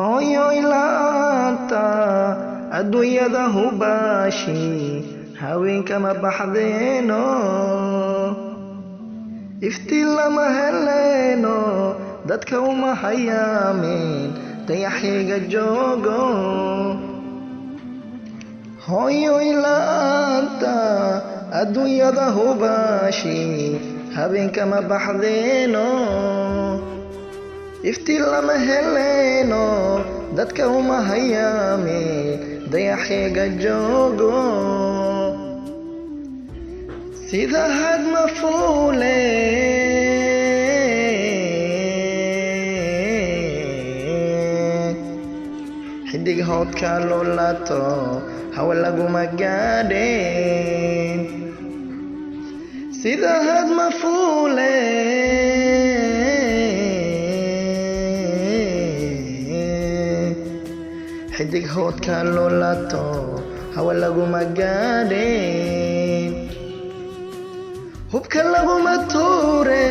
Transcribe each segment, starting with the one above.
hooyoy la'aanta adduunyada hubaashi haweenkama baxdeeno iftiin lama heleeno dadka uma hayaamin dayaxayga joogo hooyoy la'aanta adduunyada hubaashi haweenkama baxdeeno iftiin lama heleeno dadka uma hayaamin dayaxayga joogo sida hadma fuule xidig hoodka lulato hawa laguma gaadhin sida hadma fuule xidig hoodka lulato hawa laguma gaadhin hubka laguma tuure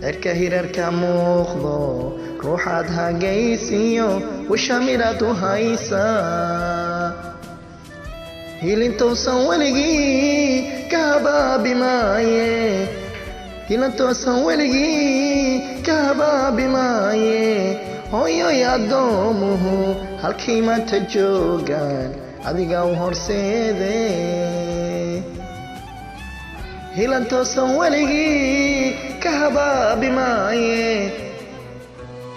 cirka hirarka muuqdo ruuxaad hagaysiyo wishamiraad u haysaa hilintoosan weligii ka habaabi maaye hilintoosan weligii ka habaabi maaye hooyoy addoomuhu halkii maanta joogaan adiga u horseede hilintoosan weligii ka habaabi maaye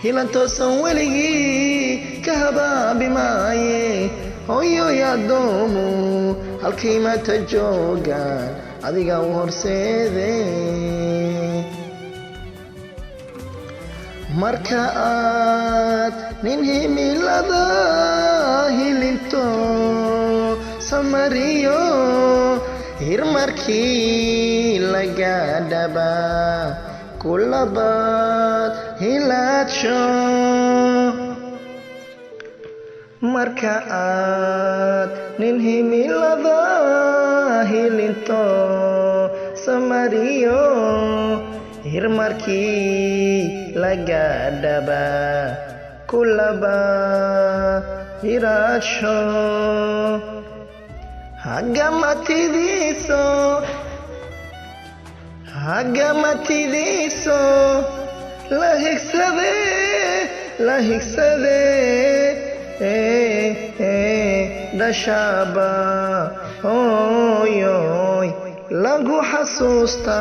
hilintoosan weligii ka habaabi maaye hooyoy addoomuhu halkii maanta joogaan adiga u horseede marka aad nin himilada hilinto samariyo hirmarkii laga dhaba kulabaad hilaadsho marka aad nin himilada hilinto samariyo hirmarkii laga dhaba kulaba hiraadsho hagamatidiiso la higsade dhashaba hooyoy lagu xasuusta